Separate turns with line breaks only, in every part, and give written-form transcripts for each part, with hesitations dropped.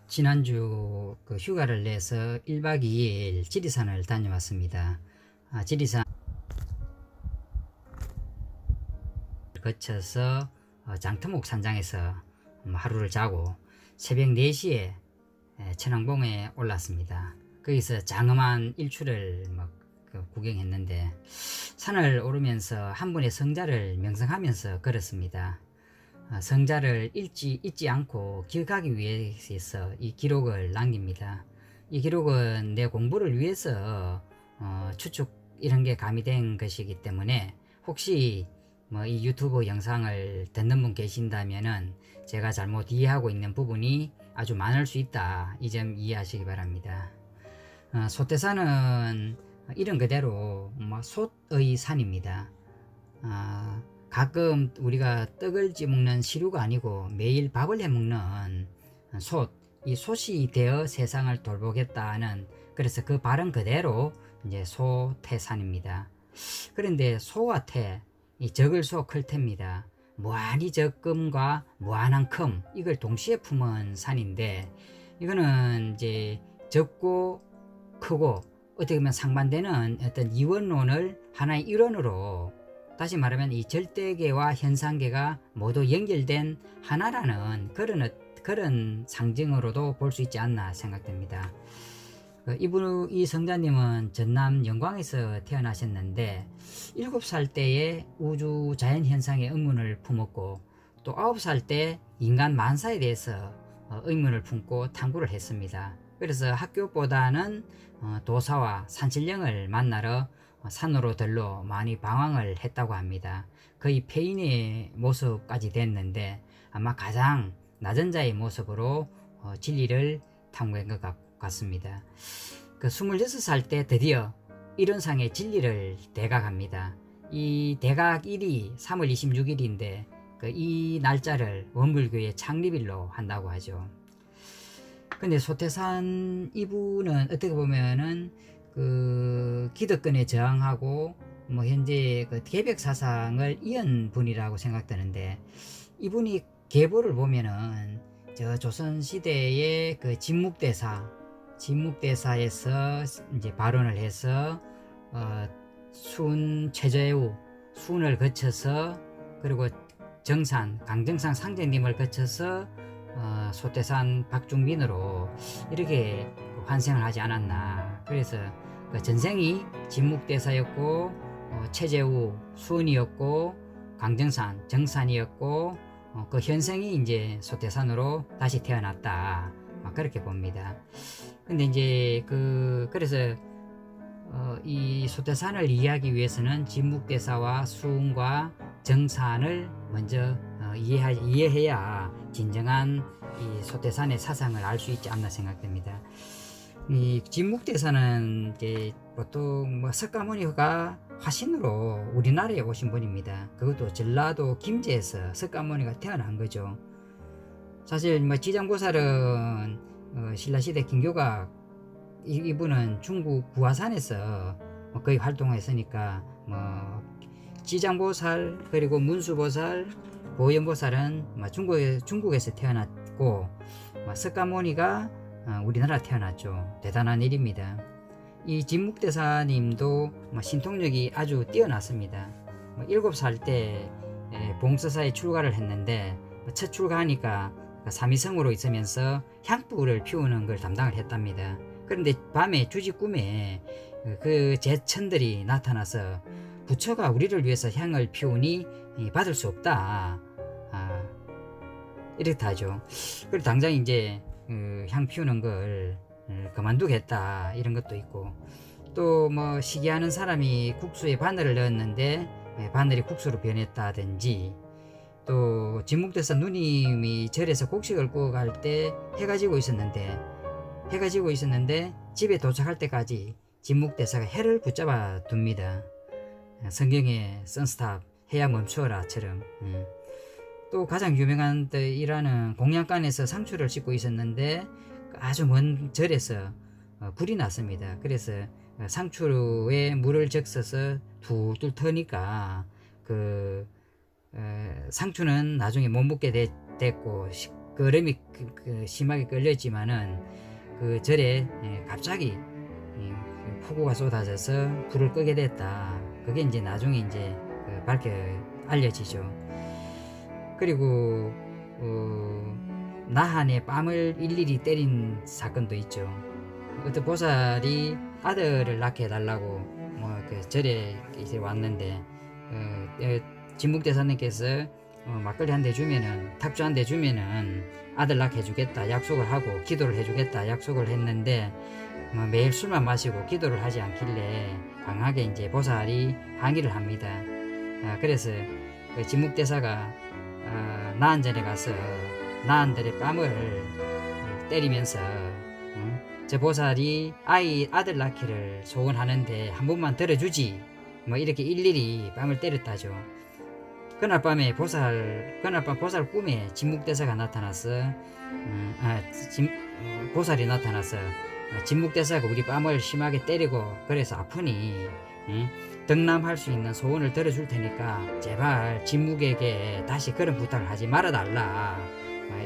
지난주 휴가를 내서 1박 2일 지리산을 다녀왔습니다. 지리산 거쳐서 장터목 산장에서 하루를 자고 새벽 4시에 천왕봉에 올랐습니다. 거기서 장엄한 일출을 구경했는데, 산을 오르면서 한 분의 성자를 명상하면서 걸었습니다. 성자를 잊지 않고 기억하기 위해서 이 기록을 남깁니다. 이 기록은 내 공부를 위해서 추측 이런 게 가미된 것이기 때문에, 혹시 이 유튜브 영상을 듣는 분 계신다면은 제가 잘못 이해하고 있는 부분이 아주 많을 수 있다, 이 점 이해하시기 바랍니다. 소태산은 이름 그대로 솥의 산입니다. 가끔 우리가 떡을 찌먹는 시루가 아니고 매일 밥을 해먹는 솥, 이 솥이 되어 세상을 돌보겠다는, 그래서 그 발음 그대로 이제 소태산입니다. 그런데 소와 태, 이 적을 소 클 태입니다. 무한히 적금과 무한한 큼, 이걸 동시에 품은 산인데, 이거는 이제 적고 크고 어떻게 보면 상반되는 어떤 이원론을 하나의 일원으로, 다시 말하면 이 절대계와 현상계가 모두 연결된 하나라는 그런 상징으로도 볼 수 있지 않나 생각됩니다. 이 성자님은 전남 영광에서 태어나셨는데 7살 때에 우주 자연현상의 의문을 품었고, 또 9살 때 인간 만사에 대해서 의문을 품고 탐구를 했습니다. 그래서 학교보다는 도사와 산신령을 만나러 산으로 들러 많이 방황을 했다고 합니다. 거의 폐인의 모습까지 됐는데, 아마 가장 낮은 자의 모습으로 진리를 탐구한 것 같습니다. 26살 때 드디어 일원상의 진리를 대각합니다. 이 대각일이 3월 26일인데 이 날짜를 원불교의 창립일로 한다고 하죠. 근데 소태산 이분은 어떻게 보면은 기득권에 저항하고 현재 계백 사상을 이은 분이라고 생각되는데, 이분이 계보를 보면은 조선 시대의 진묵대사에서 이제 발언을 해서 최저애우 순을 거쳐서, 그리고 강정산 상제님을 거쳐서 소태산 박중민으로 이렇게 환생을 하지 않았나. 그래서 전생이 진묵대사였고, 최재우 수원이었고, 강정산 정산이었고, 그 현생이 이제 소태산으로 다시 태어났다, 그렇게 봅니다. 근데 이제 그래서 이 소태산을 이해하기 위해서는 진묵대사와 수운과 정산을 먼저 이해해야 진정한 이 소태산의 사상을 알 수 있지 않나 생각됩니다. 이 진묵대사는 이제 보통 석가모니가 화신으로 우리나라에 오신 분입니다. 그것도 전라도 김제에서 석가모니가 태어난 거죠. 사실 지장보살은 신라시대 김교각, 이분은 중국 구화산에서 거의 활동했으니까 지장보살 그리고 문수보살, 보현보살은 중국에서 태어났고, 석가모니가 우리나라 태어났죠. 대단한 일입니다. 이 진묵대사님도 신통력이 아주 뛰어났습니다. 7살 때 봉서사에 출가를 했는데, 첫 출가하니까 삼위성으로 있으면서 향불을 피우는 걸 담당을 했답니다. 그런데 밤에 주지 꿈에 그 제천들이 나타나서 부처가 우리를 위해서 향을 피우니 받을 수 없다, 이렇게 하죠. 그리고 당장 이제 향 피우는 걸 그만두겠다, 이런 것도 있고, 또 시기하는 사람이 국수에 바늘을 넣었는데 바늘이 국수로 변했다든지, 또 진묵대사 누님이 절에서 곡식을 구워 갈 때 해가 지고 있었는데 집에 도착할 때까지 진묵대사가 해를 붙잡아 둡니다. 성경에 선스탑, 해야 멈추어라처럼. 또 가장 유명한 일화는 공양간에서 상추를 씻고 있었는데 아주 먼 절에서 불이 났습니다. 그래서 상추에 물을 적셔서 툴툴 터니까 상추는 나중에 못 먹게 됐고, 그 얼음이 심하게 끓였지만은 그 절에 갑자기 폭우가 쏟아져서 불을 끄게 됐다. 그게 이제 나중에 이제 밝혀 알려지죠. 그리고 나한에 뺨을 일일이 때린 사건도 있죠. 어떤 보살이 아들을 낳게 해달라고 그 절에 이제 왔는데 진묵대사님께서 막걸리 한 대 주면은, 탁주 한 대 주면은 아들 낳게 해주겠다 약속을 하고 기도를 해주겠다 약속을 했는데 매일 술만 마시고 기도를 하지 않길래 강하게 이제 보살이 항의를 합니다. 그래서 그 진묵대사가 나한전에 가서 나한들의 뺨을 때리면서 저 보살이 아들 낳기를 소원하는데 한 번만 들어주지, 뭐 이렇게 일일이 뺨을 때렸다죠. 그날 밤 보살 꿈에 진묵대사가 나타나서 보살이 나타나서 진묵대사가 우리 뺨을 심하게 때리고 그래서 아프니 덕남할 수 있는 소원을 들어줄 테니까 제발 진묵에게 다시 그런 부탁을 하지 말아달라.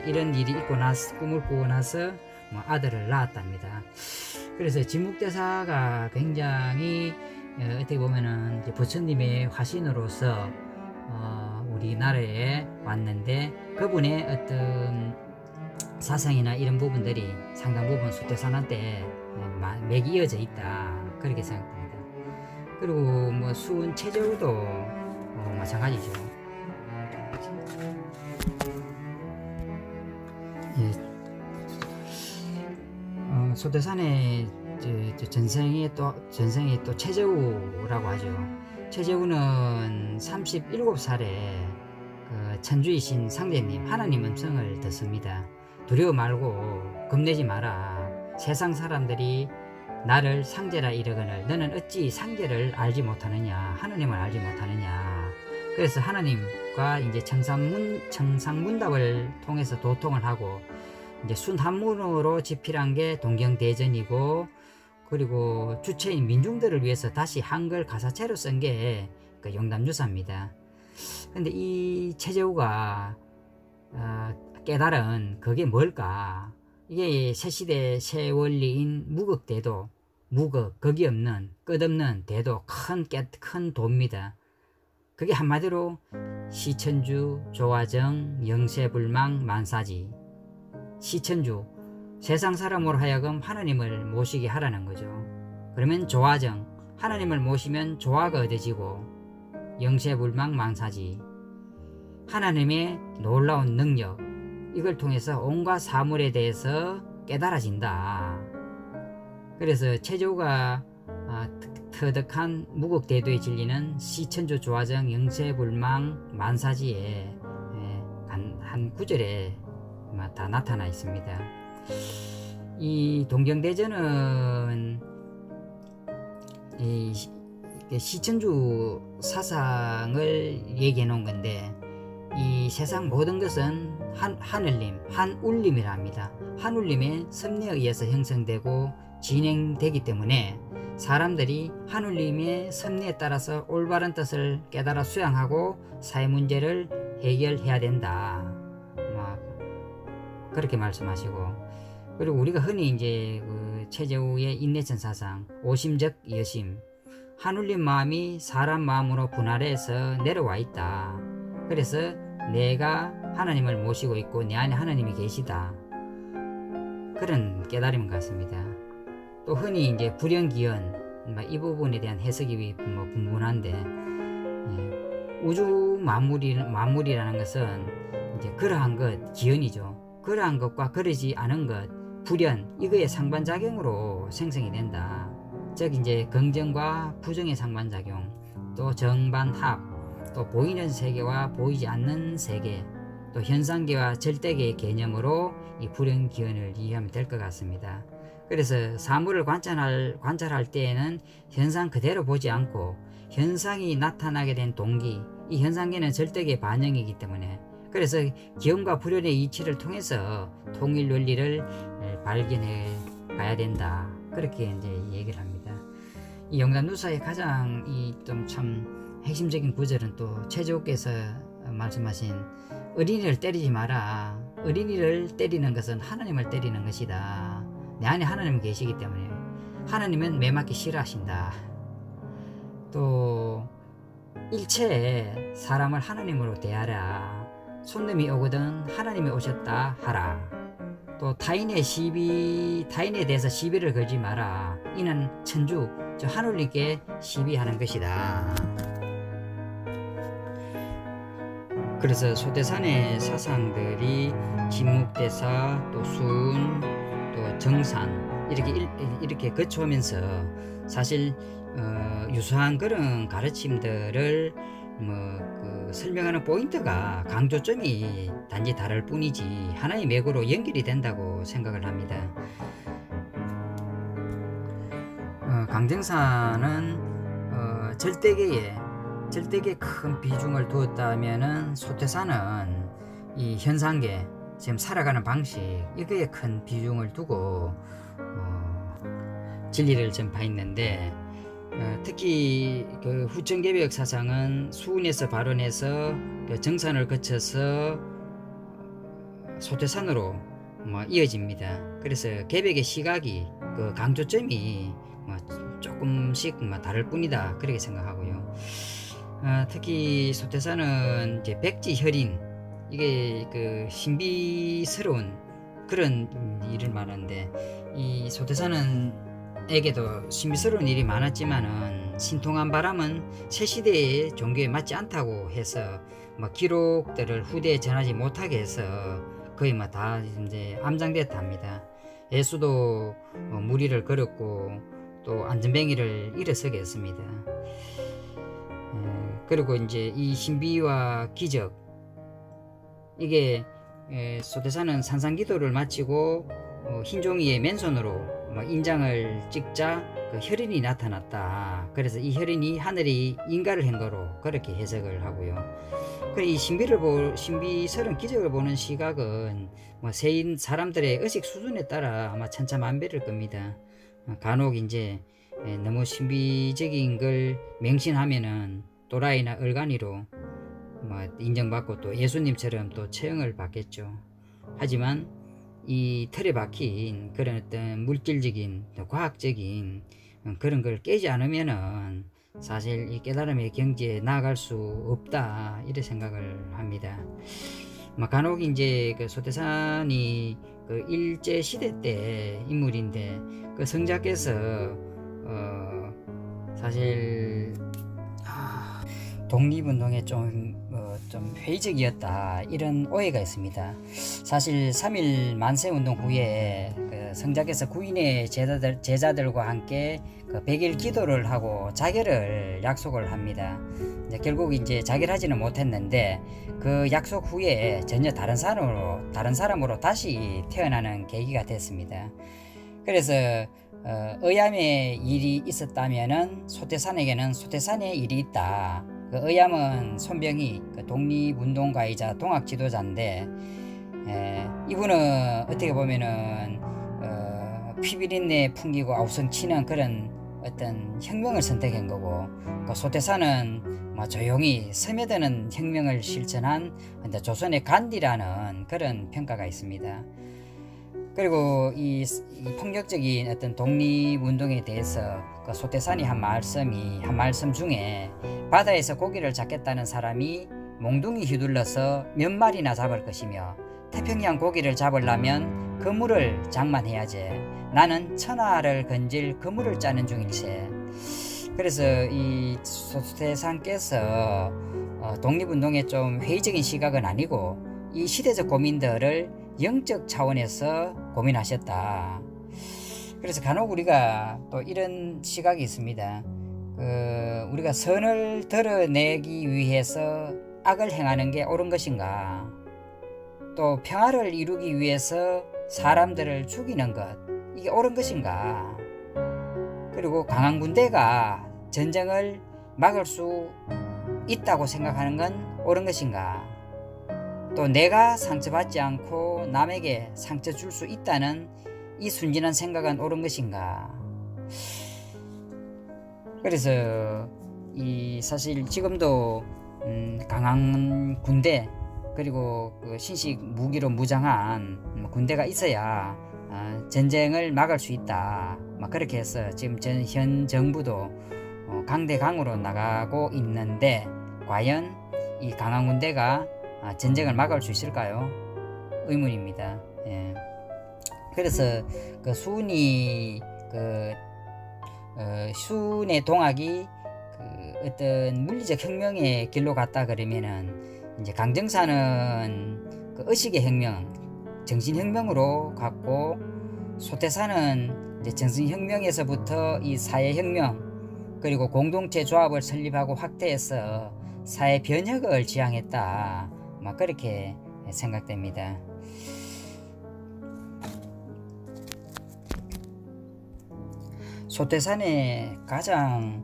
이런 일이 있고 나서 꿈을 꾸고 나서 아들을 낳았답니다. 그래서 진묵대사가 굉장히 어떻게 보면은 부처님의 화신으로서 우리나라에 왔는데 그분의 어떤 사상이나 이런 부분들이 상당 부분 수태산한테 맥이 이어져 있다, 그렇게 생각합니다. 그리고 뭐 수은 체제우도 마찬가지죠. 소태산의 전생에 또 최재우라고 하죠. 최재우는 37살에 그 천주이신 상제님 하나님 음성을 듣습니다. 두려워 말고 겁내지 마라. 세상 사람들이 나를 상제라 이르거늘 너는 어찌 상제를 알지 못하느냐, 하나님을 알지 못하느냐. 그래서 하나님과 이제 청상문답을 통해서 도통을 하고 이제 순한문으로 집필한 게 동경대전이고, 그리고 주체인 민중들을 위해서 다시 한글 가사체로 쓴 게 그 용담유사입니다. 근데 이 최재우가 깨달은 그게 뭘까? 이게 새시대 새원리인 무극대도, 거기 없는 끝없는 대도, 큰 도입니다. 그게 한마디로 시천주, 조화정, 영세불망, 만사지. 시천주, 세상 사람으로 하여금 하나님을 모시게 하라는 거죠. 그러면 조화정, 하나님을 모시면 조화가 얻어지고, 영세불망, 만사지, 하나님의 놀라운 능력, 이걸 통해서 온갖 사물에 대해서 깨달아진다. 그래서 최조가 터득한 무극대도의 진리는 시천주, 조화정, 영세불망, 만사지에 한 구절에 다 나타나 있습니다. 이 동경대전은 이 시천주 사상을 얘기해 놓은 건데, 이 세상 모든 것은 하늘님, 한울림이라 합니다. 한울림의 섭리에 의해서 형성되고 진행되기 때문에 사람들이 한울림의 섭리에 따라서 올바른 뜻을 깨달아 수양하고 사회 문제를 해결해야 된다, 그렇게 말씀하시고, 그리고 우리가 흔히 이제 그 최재우의 인내천 사상, 오심적 여심, 한울림 마음이 사람 마음으로 분할해서 내려와 있다. 그래서 내가 하나님을 모시고 있고 내 안에 하나님이 계시다, 그런 깨달음 같습니다. 또 흔히 이제 불연기연, 이 부분에 대한 해석이 분분한데, 우주 만물이라는 것은 이제 그러한 것, 기연이죠. 그러한 것과 그러지 않은 것, 불연, 이거의 상반작용으로 생성이 된다. 즉 이제 긍정과 부정의 상반작용, 또 정반합, 또 보이는 세계와 보이지 않는 세계, 또 현상계와 절대계의 개념으로 이 불연기연을 이해하면 될 것 같습니다. 그래서 사물을 관찰할 때에는 현상 그대로 보지 않고 현상이 나타나게 된 동기, 이 현상계는 절대계의 반영이기 때문에, 그래서 기연과 불연의 이치를 통해서 통일 원리를 발견해 가야 된다, 그렇게 이제 얘기를 합니다. 이 영담누사의 가장 좀 참 핵심적인 구절은 또 최재우께서 말씀하신 어린이를 때리지 마라, 어린이를 때리는 것은 하나님을 때리는 것이다. 내 안에 하나님은 계시기 때문에 하나님은 매맞기 싫어하신다. 또 일체에 사람을 하나님으로 대하라. 손님이 오거든 하나님이 오셨다 하라. 또 타인에 대해서 시비를 걸지 마라. 이는 천주 저 하늘님께 시비하는 것이다. 그래서 소태산의 사상들이 진묵대사, 또 수은, 또 정산 이렇게 거쳐오면서 사실 유사한 그런 가르침들을 설명하는 포인트가 강조점이 단지 다를 뿐이지 하나의 맥으로 연결이 된다고 생각을 합니다. 강정사는 절대계에 큰 비중을 두었다면은 소태산은 이 현상계, 지금 살아가는 방식 이거에 큰 비중을 두고 진리를 전파했는데, 특히 그 후천개벽 사상은 수운에서 발원해서 정산을 거쳐서 소태산으로 이어집니다. 그래서 개벽의 시각이 그 강조점이 조금씩 다를 뿐이다 그렇게 생각하고요. 특히 소태산은 이제 백지혈인, 이게 그 신비스러운 그런 일을 말하는데, 이 소태산은 에게도 신비스러운 일이 많았지만은 신통한 바람은 새 시대의 종교에 맞지 않다고 해서 기록들을 후대에 전하지 못하게 해서 거의 다 이제 암장됐답니다. 예수도 무리를 걸었고 또 안전뱅이를 일어서게 했습니다. 그리고 이제 이 신비와 기적, 이게 소태산은 산상기도를 마치고 흰종이에 맨손으로 인장을 찍자 그 혈인이 나타났다. 그래서 이 혈인이 하늘이 인가를 한 거로 그렇게 해석을 하고요. 이 신비스러운 기적을 보는 시각은 세인 사람들의 의식 수준에 따라 아마 천차만별일 겁니다. 간혹 이제 너무 신비적인 걸 맹신하면은 또라이나 얼간이로 인정받고 또 예수님처럼 또 처형을 받겠죠. 하지만 이 틀에 박힌 그런 어떤 물질적인 과학적인 그런 걸 깨지 않으면은 사실 이 깨달음의 경지에 나아갈 수 없다 이렇게 생각을 합니다. 간혹 이제 그 소태산이 그 일제 시대 때 인물인데, 그 성자께서 사실 독립운동에 좀 회의적이었다 이런 오해가 있습니다. 사실 3.1 만세운동 후에 그 성자께서 구인의 제자들과 함께 그 100일 기도를 하고 자결을 약속을 합니다. 결국 이제 자결하지는 못했는데 그 약속 후에 전혀 다른 사람으로 다시 태어나는 계기가 됐습니다. 그래서 의암의 일이 있었다면은 소태산에게는 소태산의 일이 있다. 그 의암은 손병희 그 독립운동가이자 동학 지도자인데, 이분은 어떻게 보면은 피비린내 풍기고 아우성치는 그런 어떤 혁명을 선택한 거고, 그 소태산은 조용히 스며드는 혁명을 실천한 조선의 간디라는 그런 평가가 있습니다. 그리고 이 폭력적인 어떤 독립운동에 대해서 그 소태산이 한 말씀 중에, 바다에서 고기를 잡겠다는 사람이 몽둥이 휘둘러서 몇 마리나 잡을 것이며 태평양 고기를 잡으려면 그물을 장만해야지. 나는 천하를 건질 그물을 짜는 중일세. 그래서 이 소태산께서 독립운동에 좀 회의적인 시각은 아니고 이 시대적 고민들을 영적 차원에서 고민하셨다. 그래서 간혹 우리가 또 이런 시각이 있습니다. 우리가 선을 드러내기 위해서 악을 행하는 게 옳은 것인가? 또 평화를 이루기 위해서 사람들을 죽이는 것, 이게 옳은 것인가? 그리고 강한 군대가 전쟁을 막을 수 있다고 생각하는 건 옳은 것인가? 또 내가 상처받지 않고 남에게 상처 줄 수 있다는 이 순진한 생각은 옳은 것인가? 그래서 이 사실 지금도 강한 군대, 그리고 그 신식 무기로 무장한 군대가 있어야 전쟁을 막을 수 있다. 막 그렇게 해서 지금 현 정부도 강대강으로 나가고 있는데 과연 이 강한 군대가 전쟁을 막을 수 있을까요? 의문입니다. 예. 그래서 그 순의 동학이 그 어떤 물리적 혁명의 길로 갔다 그러면은 이제 강정사는 그 의식의 혁명, 정신혁명으로 갔고, 소태사는 이제 정신혁명에서부터 이 사회혁명, 그리고 공동체 조합을 설립하고 확대해서 사회 변혁을 지향했다. 막 그렇게 생각됩니다. 소태산의 가장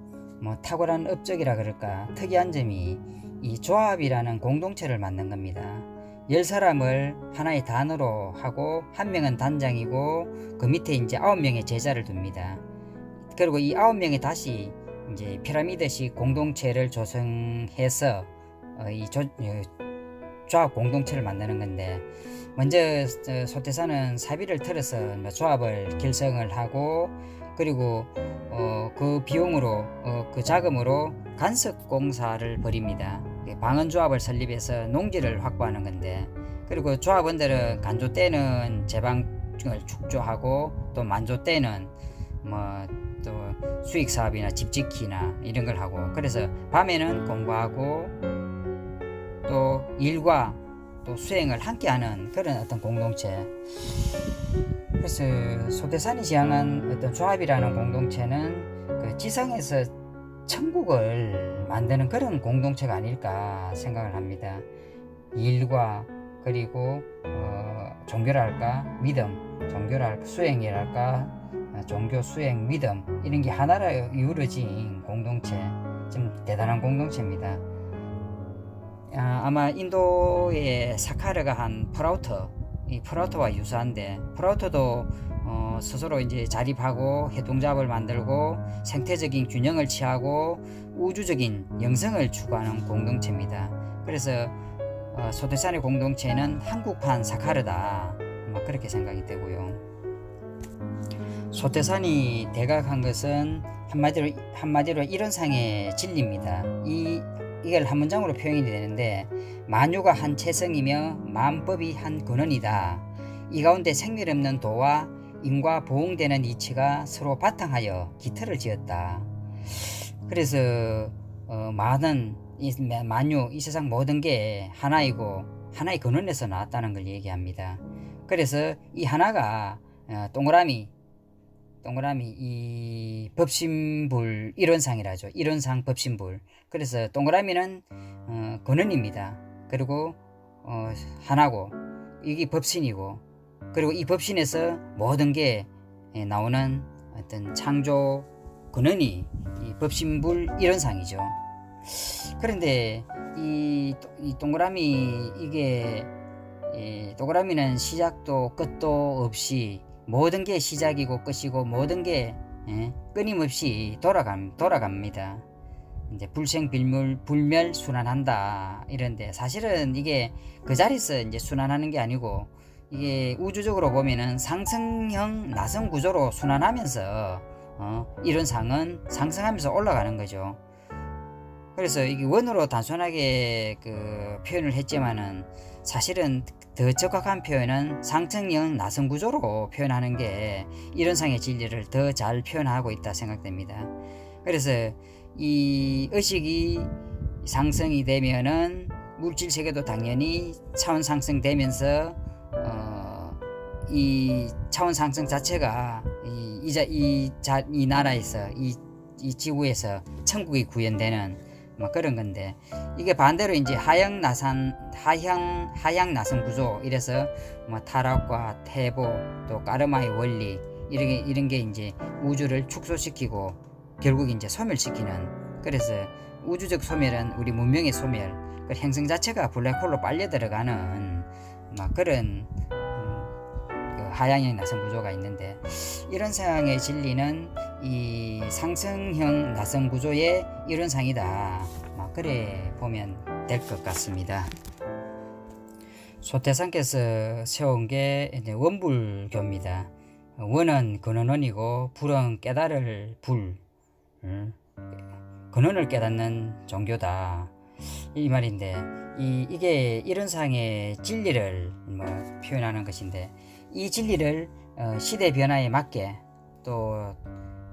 탁월한 업적이라 그럴까, 특이한 점이 이 조합이라는 공동체를 만든 겁니다. 10사람을 하나의 단으로 하고 한 명은 단장이고 그 밑에 이제 9명의 제자를 둡니다. 그리고 이 9명이 다시 이제 피라미드식 공동체를 조성해서 이 조합 공동체를 만드는 건데, 먼저 소태사는 사비를 틀어서 조합을 결성을 하고, 그리고 그 비용으로 그 자금으로 간석공사를 벌입니다. 방언조합을 설립해서 농지를 확보하는 건데, 그리고 조합원들은 간조 때는 제방을 축조하고 또 만조 때는 또 수익사업이나 집짓기나 이런 걸 하고, 그래서 밤에는 공부하고 또 일과 또 수행을 함께하는 그런 어떤 공동체. 그래서 소태산이 지향한 어떤 조합이라는 공동체는 그 지상에서 천국을 만드는 그런 공동체가 아닐까 생각을 합니다. 일과 그리고 종교랄까 믿음, 종교랄까 수행이랄까 종교 수행 믿음, 이런 게 하나로 이루어진 공동체, 좀 대단한 공동체입니다. 아마 인도의 사카르가 한 프라우터, 이 프라우터와 유사한데, 프라우터도 스스로 이제 자립하고 해동잡을 만들고 생태적인 균형을 취하고 우주적인 영성을 추구하는 공동체입니다. 그래서 소태산의 공동체는 한국판 사카르다, 그렇게 생각이 되고요. 소태산이 대각한 것은 한마디로 이론상의 진리입니다. 이걸 한 문장으로 표현이 되는데, 만유가 한 체성이며 만법이 한 근원이다. 이 가운데 생멸없는 도와 인과 보응되는 이치가 서로 바탕하여 기틀을 지었다. 그래서 많은 만유, 이 세상 모든 게 하나이고 하나의 근원에서 나왔다는 걸 얘기합니다. 그래서 이 하나가 동그라미 이 법신불 이론상이라죠. 이론상 법신불. 그래서 동그라미는 근원입니다. 그리고 하나고, 이게 법신이고, 그리고 이 법신에서 모든 게 나오는 어떤 창조 근원이 이 법신불 이론상이죠. 그런데 이 동그라미, 동그라미는 시작도 끝도 없이 모든 게 시작이고 끝이고 모든 게 끊임없이 돌아갑니다. 이제 불멸 순환한다 이런데, 사실은 이게 그 자리에서 이제 순환하는 게 아니고, 이게 우주적으로 보면은 상승형 나성 구조로 순환하면서 이론상은 상승하면서 올라가는 거죠. 그래서 이게 원으로 단순하게 그 표현을 했지만은, 사실은 더 적확한 표현은 상승형 나성 구조로 표현하는 게 이론상의 진리를 더 잘 표현하고 있다 생각됩니다. 그래서 이 의식이 상승이 되면은 물질 세계도 당연히 차원 상승되면서 이 차원 상승 자체가 이 나라에서 이 지구에서 천국이 구현되는 그런 건데, 이게 반대로 이제 하향 나선 구조, 이래서 타락과 태보 또 까르마의 원리, 이런 게 이제 우주를 축소시키고 결국 이제 소멸시키는, 그래서 우주적 소멸은 우리 문명의 소멸, 그 행성 자체가 블랙홀로 빨려 들어가는 그런 하향형 나선 구조가 있는데, 이런 상황의 진리는 이 상승형 나선 구조의 이론상이다, 그래 보면 될 것 같습니다. 소태산께서 세운 게 이제 원불교입니다. 원은 근원원이고 불은 깨달을 불, 근원을 깨닫는 종교다 이 말인데, 이게 이런 상의 진리를 표현하는 것인데, 이 진리를 시대 변화에 맞게 또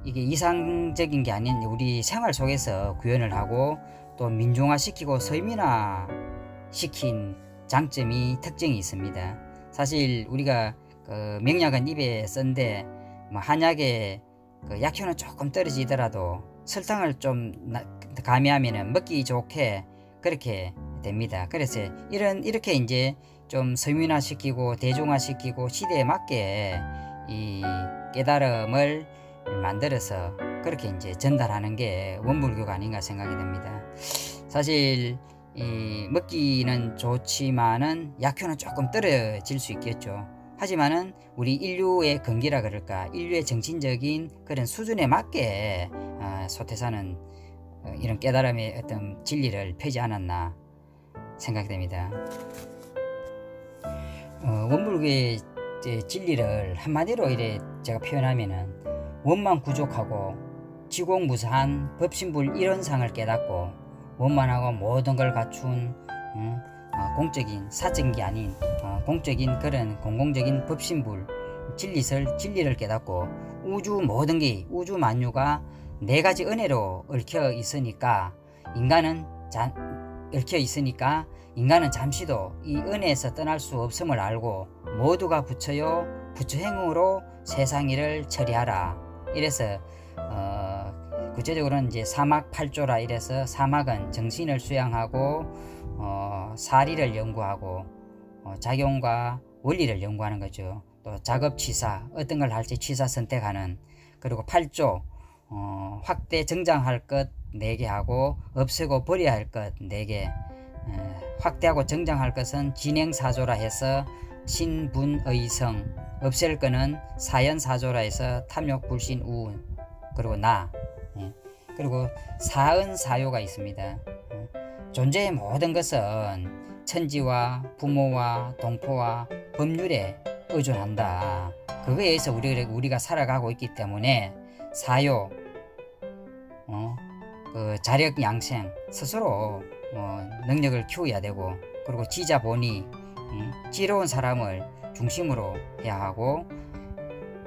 이게 이상적인 게 아닌 우리 생활 속에서 구현을 하고 또 민중화시키고 서민화시킨 장점이 특징이 있습니다. 사실 우리가 명약은 입에 쓴데 한약의 약효는 조금 떨어지더라도 설탕을 좀 가미하면 먹기 좋게 그렇게 됩니다. 그래서 이렇게 이제 좀 서민화시키고 대중화시키고 시대에 맞게 이 깨달음을 만들어서 그렇게 이제 전달하는 게 원불교가 아닌가 생각이 됩니다. 사실 먹기는 좋지만은 약효는 조금 떨어질 수 있겠죠. 하지만은 우리 인류의 건기라 그럴까, 인류의 정신적인 그런 수준에 맞게 소태산은 이런 깨달음의 어떤 진리를 펴지 않았나 생각이 됩니다. 원불교의 진리를 한마디로 이래 제가 표현하면은 원만 구족하고 지공무사한 법신불 일원상을 깨닫고 원만하고 모든 걸 갖춘 공적인 사적인 게 아닌 공적인 그런 공공적인 법신불 진리를 깨닫고 우주 모든 게 우주 만유가 네 가지 은혜로 얽혀 있으니까 인간은 잠시도 이 은혜에서 떠날 수 없음을 알고 모두가 부처요 부처행으로 세상일을 처리하라. 이래서 구체적으로는 이제 사막 8조라 이래서 사막은 정신을 수양하고 사리를 연구하고 작용과 원리를 연구하는 거죠. 또 작업취사 어떤 걸 할지 취사 선택하는, 그리고 8조 확대 정장할 것 4개 하고 없애고 버려야 할 것 4개, 확대하고 정장할 것은 진행사조라 해서 신분의성, 없앨 거는 사연사조라 해서 탐욕 불신 우운, 그리고 나, 그리고 사은사요가 있습니다. 존재의 모든 것은 천지와 부모와 동포와 법률에 의존한다. 그거에 의해서 우리가 살아가고 있기 때문에 사요, 자력 양생, 스스로 능력을 키워야 되고, 그리고 지자본이 지혜로운 사람을 중심으로 해야 하고,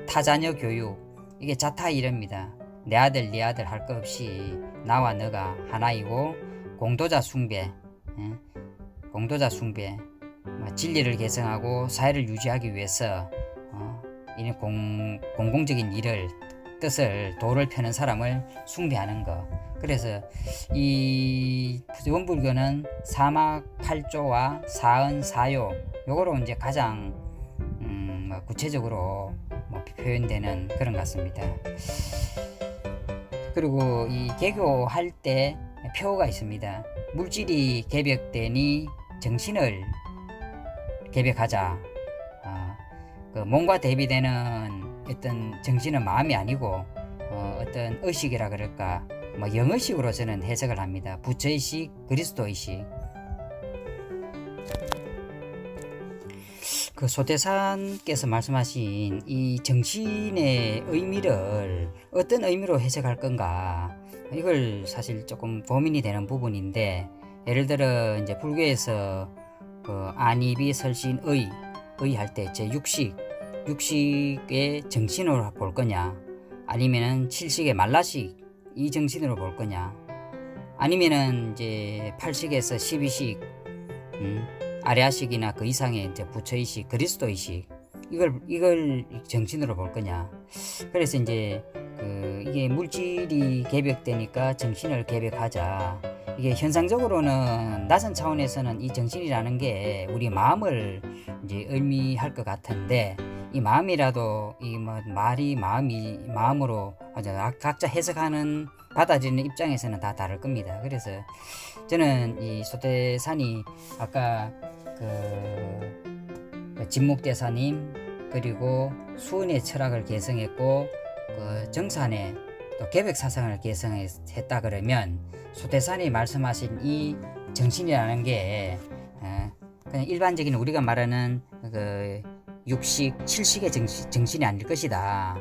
타자녀 교육, 이게 자타 이럽니다. 내 아들 네 아들 할 거 없이 나와 너가 하나이고, 공도자 숭배, 진리를 개성하고 사회를 유지하기 위해서 이런 공공적인 일을 뜻을 도를 펴는 사람을 숭배하는 것. 그래서 이 원불교는 사막 8조와 사은 사요, 요거로 이제 가장 구체적으로 표현되는 그런 것 같습니다. 그리고 이 개교할 때 표가 있습니다. 물질이 개벽되니 정신을 개벽하자. 그 몸과 대비되는 어떤 정신은 마음이 아니고 어떤 의식이라 그럴까, 영의식으로 저는 해석을 합니다. 부처의식, 그리스도의식. 그 소태산께서 말씀하신 이 정신의 의미를 어떤 의미로 해석할 건가, 이걸 사실 조금 고민이 되는 부분인데, 예를 들어 이제 불교에서 그 안이비 설신 의 할 때 제 육식의 정신으로 볼 거냐, 아니면은 칠식의 말라식 이 정신으로 볼 거냐, 아니면은 이제 8식에서 12식 아레아식이나 그 이상의 이제 부처의식, 그리스도의식, 이걸 정신으로 볼 거냐. 그래서 이제 이게 물질이 개벽되니까 정신을 개벽하자. 이게 현상적으로는 낮은 차원에서는 이 정신이라는 게 우리 마음을 이제 의미할 것 같은데, 이 마음이라도 이 마음으로 각자 해석하는 받아들이는 입장에서는 다 다를 겁니다. 그래서 저는 이 소태산이 아까 그 진묵대사님 그리고 수은의 철학을 개성했고 그 정산의 또 개벽사상을 개성했다 그러면, 소태산이 말씀하신 이 정신이라는 게 그냥 일반적인 우리가 말하는 그 육식, 칠식의 정신이 아닐 것이다.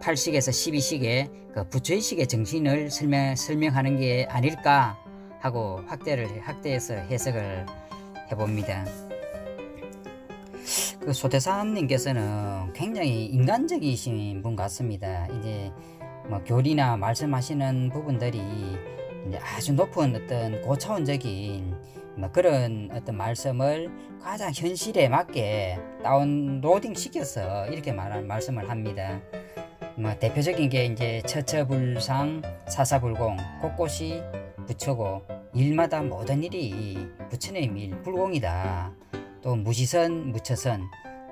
팔식에서 12식의 그 부처의식의 정신을 설명하는 게 아닐까 하고 확대해서 해석을 해봅니다. 그 소태산님께서는 굉장히 인간적이신 분 같습니다. 이제 뭐 교리나 말씀하시는 부분들이 이제 아주 높은 어떤 고차원적인 뭐 그런 어떤 말씀을 가장 현실에 맞게 다운로딩 시켜서 이렇게 말씀을 합니다. 뭐 대표적인 게 이제 처처불상 사사불공, 곳곳이 부처고 일마다 모든 일이 부처님 일 불공이다. 또 무시선 무처선,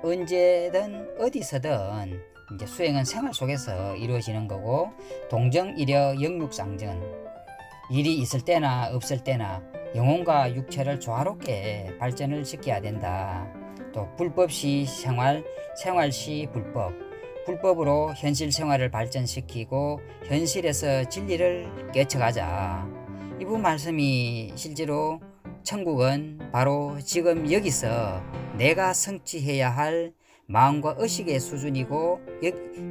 언제든 어디서든 이제 수행은 생활 속에서 이루어지는 거고, 동정이려 영육상전, 일이 있을 때나 없을 때나 영혼과 육체를 조화롭게 발전을 시켜야 된다. 또 불법시 생활, 생활시 불법, 불법으로 현실 생활을 발전시키고 현실에서 진리를 깨쳐가자. 이부 말씀이 실제로 천국은 바로 지금 여기서 내가 성취해야 할 마음과 의식의 수준이고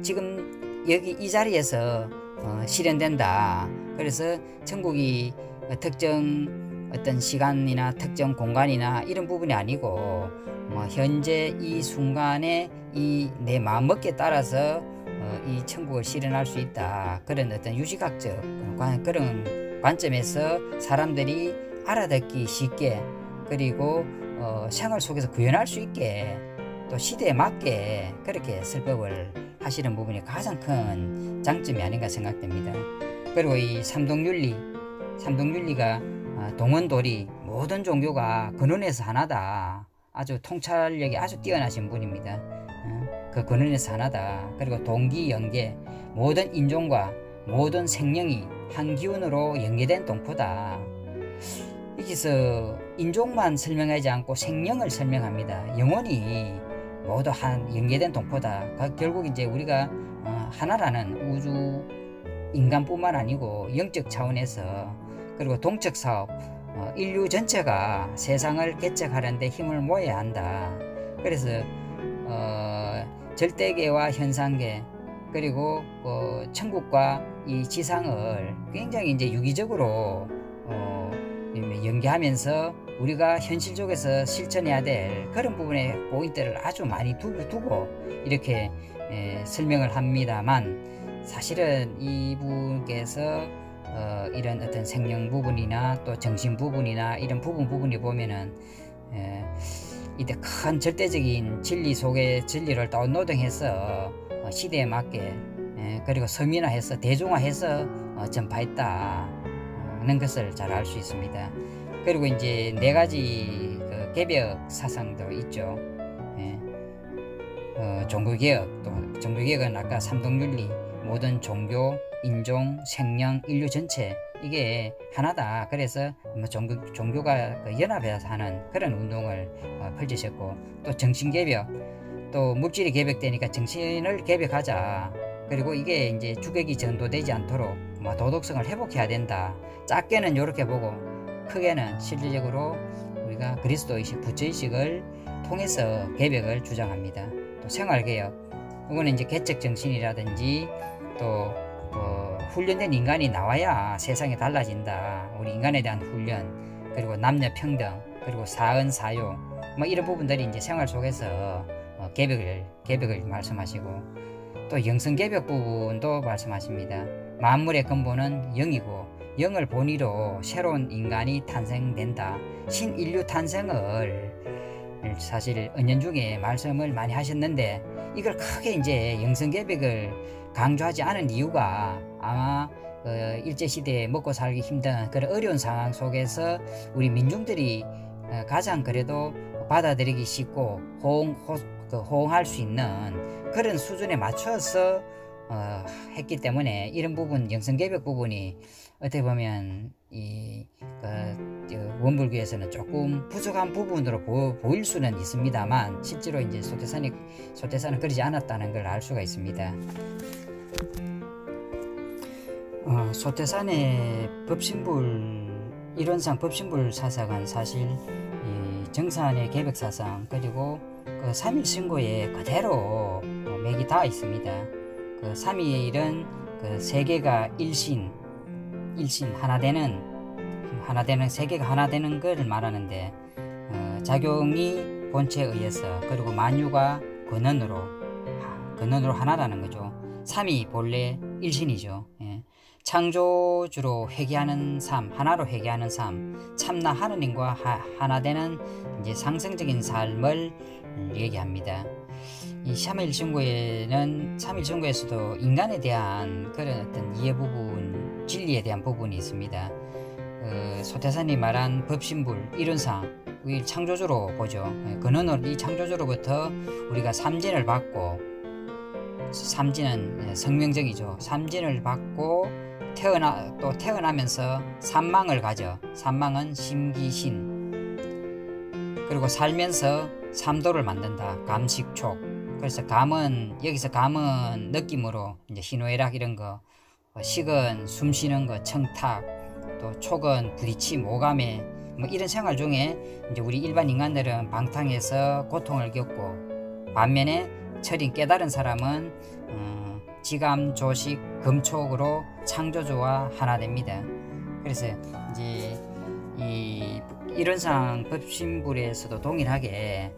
지금 여기 이 자리에서 실현된다. 그래서 천국이 특정 어떤 시간이나 특정 공간이나 이런 부분이 아니고 현재 이 순간에 이 내 마음먹기에 따라서 이 천국을 실현할 수 있다. 그런 어떤 유지학적 그런 관점에서 사람들이 알아듣기 쉽게, 그리고 생활 속에서 구현할 수 있게, 또 시대에 맞게 그렇게 설법을 하시는 부분이 가장 큰 장점이 아닌가 생각됩니다. 그리고 이 삼동윤리가 동원도리 모든 종교가 근원에서 하나다. 아주 통찰력이 아주 뛰어나신 분입니다. 그 근원에서 하나다. 그리고 동기연계, 모든 인종과 모든 생명이 한 기운으로 연계된 동포다. 여기서 인종만 설명하지 않고 생명을 설명합니다. 영혼이 모두 한 연계된 동포다. 결국 이제 우리가 하나라는 우주 인간뿐만 아니고 영적 차원에서, 그리고 동적 사업, 인류 전체가 세상을 개척하는 데 힘을 모아야 한다. 그래서 절대계와 현상계, 그리고 천국과 이 지상을 굉장히 이제 유기적으로 연계하면서 우리가 현실적에서 실천해야 될 그런 부분의 포인트를 아주 많이 두고 이렇게 설명을 합니다만, 사실은 이분께서 이런 어떤 생명 부분이나 또 정신 부분이나 이런 부분이 보면은 이때 큰 절대적인 진리 속의 진리를 다운로딩해서 시대에 맞게 그리고 서민화해서 대중화해서 전파했다는 것을 잘 알 수 있습니다. 그리고 이제 네 가지 그 개벽 사상도 있죠. 종교개혁, 또 종교개혁은 아까 삼동윤리, 모든 종교, 인종, 생명, 인류 전체 이게 하나다. 그래서 종교가 연합해서 하는 그런 운동을 펼치셨고, 또 정신개벽, 또 물질이 개벽되니까 정신을 개벽하자. 그리고 이게 이제 주객이 전도되지 않도록 도덕성을 회복해야 된다. 작게는 이렇게 보고 크게는 실질적으로 우리가 그리스도의식, 부처의식을 통해서 개벽을 주장합니다. 또 생활개혁, 이거는 이제 개척정신이라든지 또 훈련된 인간이 나와야 세상이 달라진다. 우리 인간에 대한 훈련, 그리고 남녀평등, 그리고 사은사요, 이런 부분들이 이제 생활 속에서 개벽을 말씀하시고, 또 영성개벽 부분도 말씀하십니다. 만물의 근본은 영이고 영을 본위로 새로운 인간이 탄생된다. 신인류 탄생을 사실 은연중에 말씀을 많이 하셨는데, 이걸 크게 이제 영성개벽을 강조하지 않은 이유가 아마 일제시대에 먹고 살기 힘든 그런 어려운 상황 속에서 우리 민중들이 가장 그래도 받아들이기 쉽고 호응할 수 있는 그런 수준에 맞춰서 했기 때문에, 이런 부분, 영성개벽 부분이 어떻게 보면 이 원불교에서는 조금 부족한 부분으로 보일 수는 있습니다만, 실제로 이제 소태산은 그러지 않았다는 걸 알 수가 있습니다. 소태산의 법신불, 이론상 법신불 사상은 사실 정산의 계백사상 그리고 그 3일 신고에 그대로 맥이 닿아 있습니다. 그 3일은 그 세계가 일신 하나 되는 세계가 하나 되는 걸 말하는데 작용이 본체에 의해서 그리고 만유가 근원으로 하나라는 거죠. 3이 본래 일신이죠. 예. 창조주로 회귀하는 삶, 하나로 회귀하는 삶, 참나 하느님과 하나 되는 이제 상승적인 삶을 얘기합니다. 이 3일 신고에는 3일 신고에서도 인간에 대한 그런 어떤 이해 부분, 진리에 대한 부분이 있습니다. 소태산이 말한 법신불 이론상 창조주로 보죠. 근원으로 이 창조주로부터 우리가 삼진을 받고, 삼진은 성명적이죠. 삼진을 받고 또 태어나면서 삼망을 가져. 삼망은 심기신. 그리고 살면서 삼도를 만든다. 감식촉. 그래서 여기서 감은 느낌으로 이제 희노애락 이런 거, 식은 숨 쉬는 거, 청탁, 또 촉은 부딪힘, 오감에 뭐 이런 생활 중에 이제 우리 일반 인간들은 방탕해서 고통을 겪고, 반면에 철인 깨달은 사람은 지감, 조식, 금촉으로 창조주와 하나 됩니다. 그래서 이제 이 이론상 법신불에서도 동일하게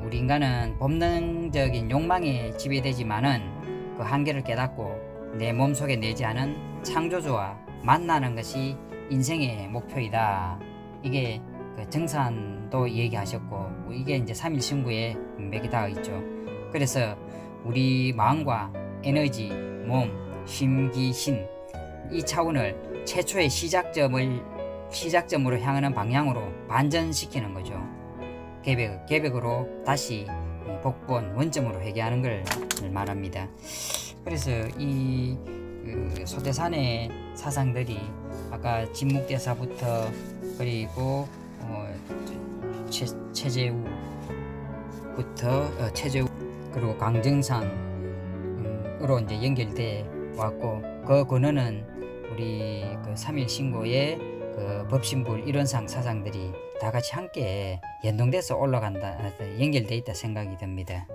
우리 인간은 본능적인 욕망에 지배되지만은 그 한계를 깨닫고 내 몸속에 내지 않은 창조주와 만나는 것이 인생의 목표이다. 이게 그 정산도 얘기하셨고, 이게 이제 3일 신구에 맥이 닿아 있죠. 그래서 우리 마음과 에너지, 몸, 심기, 신, 이 차원을 최초의 시작점으로 향하는 방향으로 반전시키는 거죠. 계백으로 다시 복본 원점으로 회귀하는 걸 말합니다. 그래서 이 소태산의 사상들이 아까 진묵대사부터 그리고 최재우부터 그리고 강정산으로 이제 연결돼 왔고, 그 근원은 우리 그 3일 신고의 그 법신불 이론상 사상들이 다 같이 함께 연동돼서 올라간다, 연결돼 있다 생각이 듭니다.